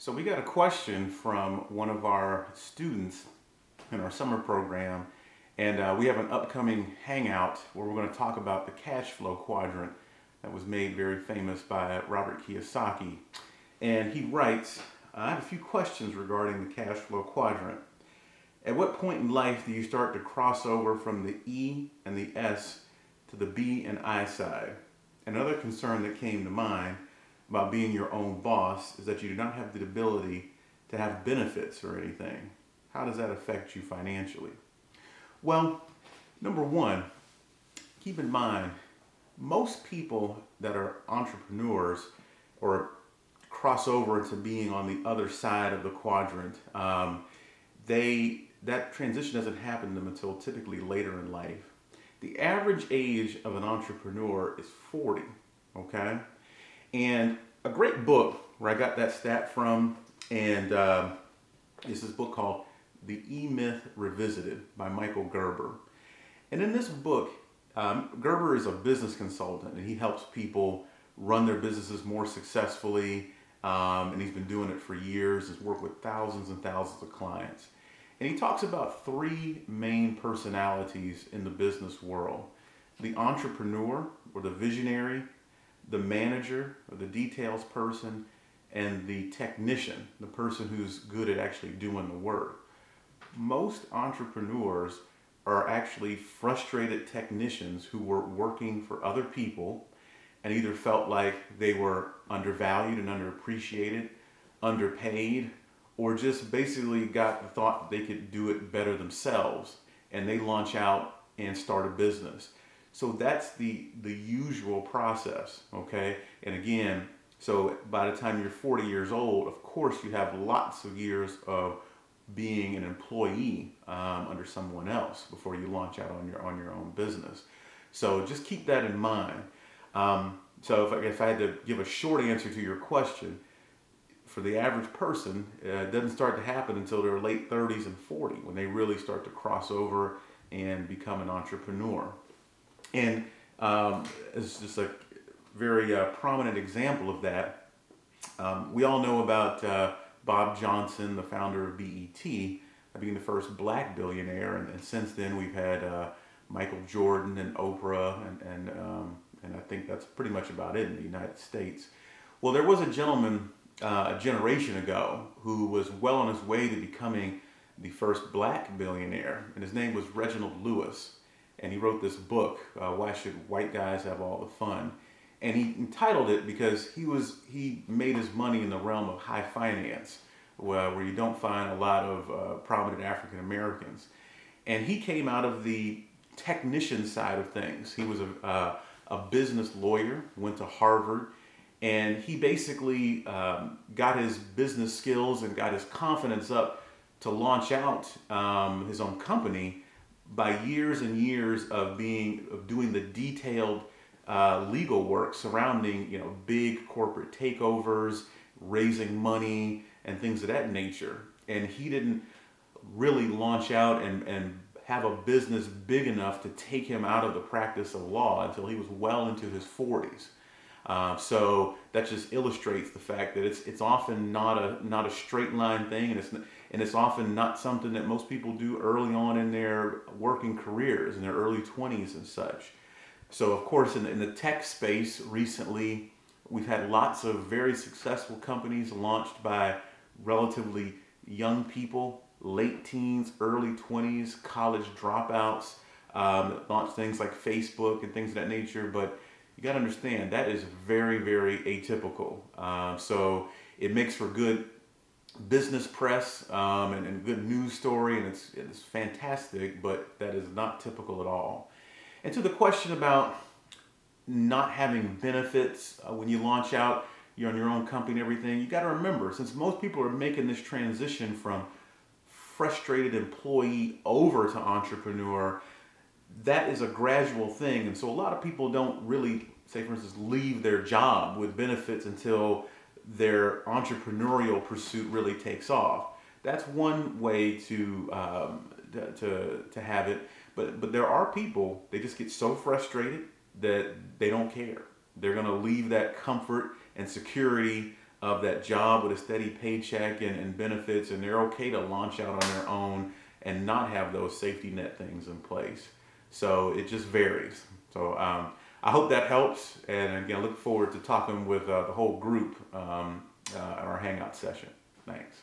So we got a question from one of our students in our summer program, and we have an upcoming hangout where we're going to talk about the Cashflow Quadrant that was made very famous by Robert Kiyosaki. And he writes, I have a few questions regarding the Cashflow Quadrant. At what point in life do you start to cross over from the E and the S to the B and I side? Another concern that came to mind about being your own boss is that you do not have the ability to have benefits or anything. How does that affect you financially? Well, number one, keep in mind, most people that are entrepreneurs or cross over into being on the other side of the quadrant, that transition doesn't happen to them until typically later in life. The average age of an entrepreneur is 40, okay? And a great book where I got that stat from, and is this book called The E-Myth Revisited by Michael Gerber. And in this book, Gerber is a business consultant, and he helps people run their businesses more successfully, and he's been doing it for years. He's worked with thousands and thousands of clients. And he talks about three main personalities in the business world: the entrepreneur or the visionary, the manager or the details person, and the technician, the person who's good at actually doing the work. Most entrepreneurs are actually frustrated technicians who were working for other people and either felt like they were undervalued and underappreciated, underpaid, or just basically got the thought that they could do it better themselves, and they launch out and start a business. So that's the usual process, okay? And again, so by the time you're 40 years old, of course you have lots of years of being an employee under someone else before you launch out on your own business. So just keep that in mind. So if I had to give a short answer to your question, for the average person, it doesn't start to happen until their late 30s and 40 when they really start to cross over and become an entrepreneur. And it's just a very prominent example of that. We all know about Bob Johnson, the founder of BET, being the first black billionaire, and since then we've had Michael Jordan and Oprah, and I think that's pretty much about it in the United States. Well, there was a gentleman a generation ago who was well on his way to becoming the first black billionaire, and his name was Reginald Lewis. And he wrote this book, Why Should White Guys Have All the Fun? And he entitled it because he made his money in the realm of high finance, where you don't find a lot of prominent African Americans. And he came out of the technician side of things. He was a business lawyer, went to Harvard, and he basically got his business skills and got his confidence up to launch out his own company by years and years of doing the detailed legal work surrounding big corporate takeovers, raising money, and things of that nature. And he didn't really launch out and have a business big enough to take him out of the practice of law until he was well into his 40s. So that just illustrates the fact that it's often not a straight line thing, and it's often not something that most people do early on in their working careers, in their early 20s and such. So of course in the tech space recently, we've had lots of very successful companies launched by relatively young people, late teens, early 20s, college dropouts, launched things like Facebook and things of that nature, but you got to understand that is very, very atypical. So it makes for good business press and good news story, and it's fantastic, but that is not typical at all. And to the question about not having benefits when you launch out, you're on your own company and everything, you got to remember, since most people are making this transition from frustrated employee over to entrepreneur, that is a gradual thing. And so a lot of people don't really, say for instance, leave their job with benefits until their entrepreneurial pursuit really takes off. That's one way to have it. But there are people, they just get so frustrated that they don't care. They're going to leave that comfort and security of that job with a steady paycheck and benefits, and they're okay to launch out on their own and not have those safety net things in place. So it just varies. So I hope that helps, and again, look forward to talking with the whole group at our Hangout session. Thanks.